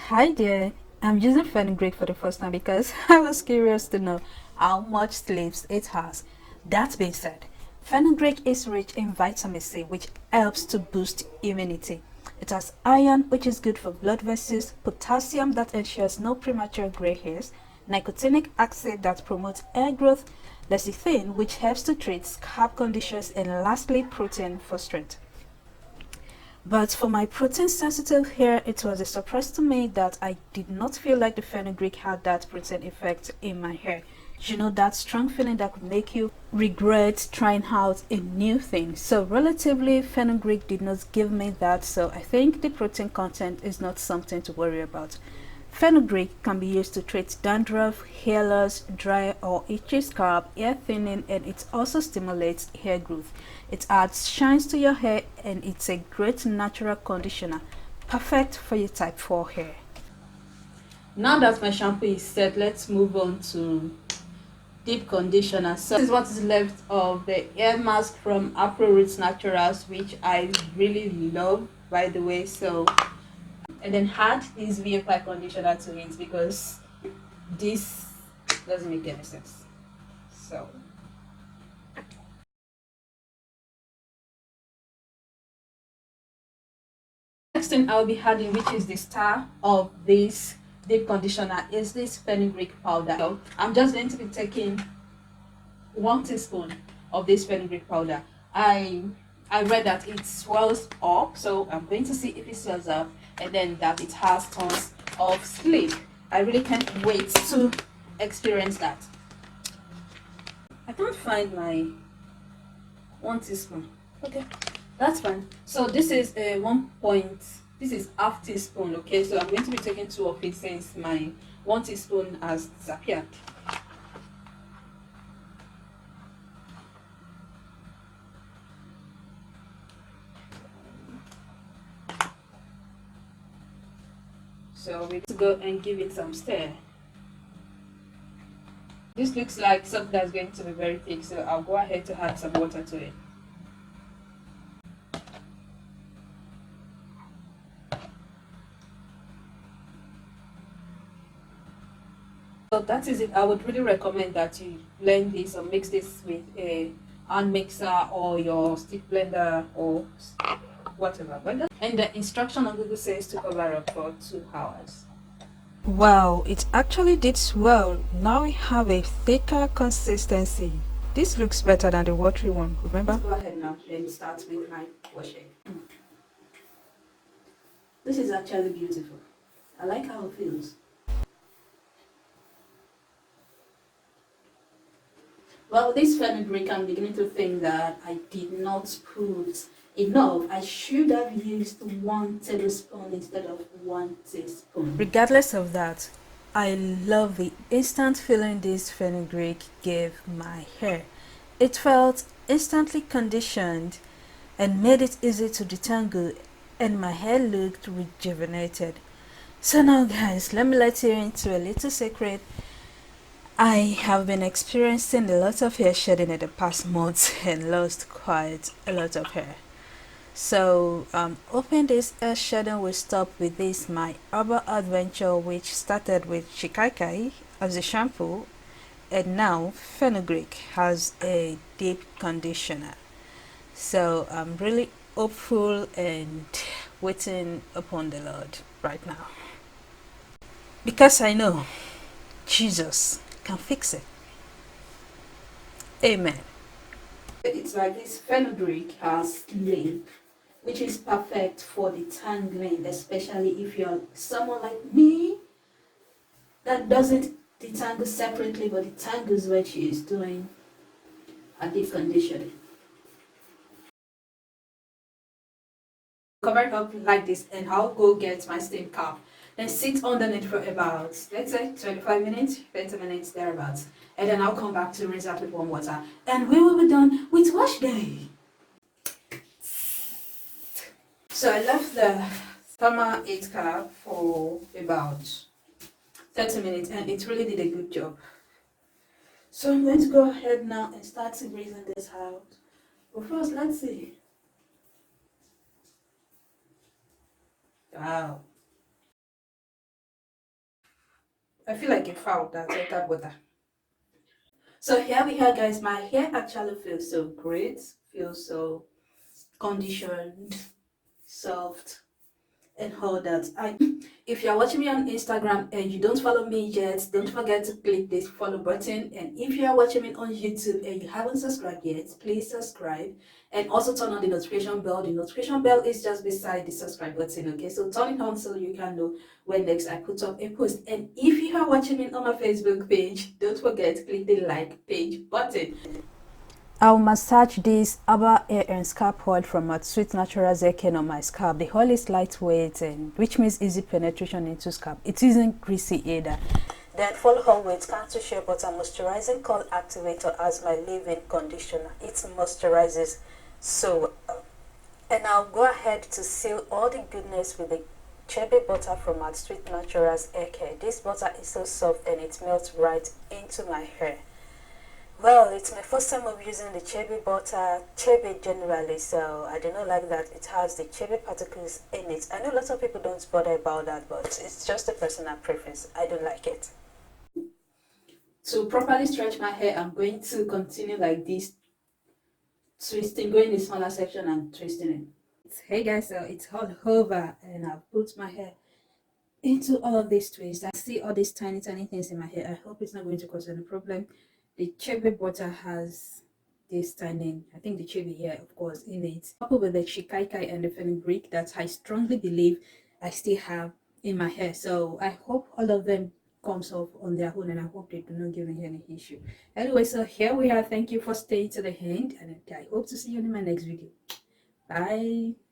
Hi there, I'm using Fenugreek for the first time because I was curious to know how much sleeps it has. That being said, Fenugreek is rich in vitamin C, which helps to boost immunity. It has iron, which is good for blood vessels, potassium that ensures no premature gray hairs, nicotinic acid that promotes hair growth, lecithin, which helps to treat scalp conditions, and lastly, protein for strength. But for my protein sensitive hair, it was a surprise to me that I did not feel like the fenugreek had that protein effect in my hair. You know, that strong feeling that could make you regret trying out a new thing. So relatively, fenugreek did not give me that. So I think the protein content is not something to worry about. Fenugreek can be used to treat dandruff, hair loss, dry or itchy scalp, hair thinning, and it also stimulates hair growth. It adds shines to your hair and it's a great natural conditioner, perfect for your type 4 hair. Now that my shampoo is set, let's move on to deep conditioner. So this is what is left of the hair mask from Afro Roots Naturals, which I really love, by the way. So and then add this VFI conditioner to it because this doesn't make any sense. So next thing I'll be adding, which is the star of this deep conditioner, is this fenugreek powder. So I'm just going to be taking 1 teaspoon of this fenugreek powder. I read that it swells up, so I'm going to see if it swells up, and then that it has tons of sleep. I really can't wait to experience that. I can't find my 1 teaspoon. Okay, that's fine. So this is a this is half teaspoon. Okay, so I'm going to be taking 2 of it since my 1 teaspoon has disappeared. So we need to go and give it some stir. This looks like something that's going to be very thick, so I'll go ahead to add some water to it. So that is it. I would really recommend that you blend this or mix this with a hand mixer or your stick blender or whatever. And the instruction on Google says to cover up for 2 hours. Wow, it actually did swell. Now we have a thicker consistency. This looks better than the watery one, remember? Let's go ahead now and start with my washing. This is actually beautiful. I like how it feels. Well, this fenugreek, I'm beginning to think that I did not put enough. I should have used 1 tablespoon instead of 1 teaspoon. Regardless of that, I love the instant feeling this fenugreek gave my hair. It felt instantly conditioned and made it easy to detangle, and my hair looked rejuvenated. So now guys, let me let you into a little secret. I have been experiencing a lot of hair shedding in the past months and lost quite a lot of hair. So hoping this hair shedding will stop with this my herbal adventure, which started with shikakai as a shampoo and now fenugreek has a deep conditioner. So I'm really hopeful and waiting upon the Lord right now because I know Jesus can fix it. Amen. It's like this fenugreek has sleep, which is perfect for detangling, especially if you're someone like me that doesn't detangle separately but detangles when she is doing a deep conditioning. Cover it up like this and I'll go get my steam cup. Then sit underneath for about, let's say 25 minutes, 20 minutes thereabouts. And then I'll come back to rinse out with warm water. And we will be done with wash day. So I left the thermal 8 cup for about 30 minutes and it really did a good job. So I'm going to go ahead now and start rinsing this out. But first, let's see. Wow. I feel like a foul that's entered water. So here we are, guys. My hair actually feels so great, feels so conditioned, soft, and all that. If you're watching me on Instagram and you don't follow me yet, don't forget to click this follow button. And if you are watching me on YouTube and you haven't subscribed yet, please subscribe and also turn on the notification bell. The notification bell is just beside the subscribe button. Okay, so turn it on so you can know when next I put up a post. And if you are watching me on my Facebook page, don't forget to click the like page button. I'll massage this herbal hair and scalp oil from my Sweet Natural Zircon on my scalp. The oil is lightweight, and which means easy penetration into scalp. It isn't greasy either. Then follow up with Cancer Shea Butter Moisturizing Curl Activator as my leave-in conditioner. It moisturizes so well. And I'll go ahead to seal all the goodness with the cherry butter from my Sweet Naturals hair care. This butter is so soft and it melts right into my hair. Well, it's my first time of using the cherry butter, cherry generally, so I do not like that it has the cherry particles in it. I know lots of people don't bother about that, but it's just a personal preference. I don't like it. To properly stretch my hair, I'm going to continue like this, twisting, going in the smaller section and twisting it. Hey guys, so it's all over and I've put my hair into all of these twists. I see all these tiny things in my hair. I hope it's not going to cause any problem. The cherry butter has this tiny, I think the cherry here of course in it, coupled with the shikaikai and the fenugreek that I strongly believe I still have in my hair. So I hope all of them comes off on their own and I hope they do not give me any issue. Anyway, so here we are. Thank you for staying to the end and I hope to see you in my next video. Bye.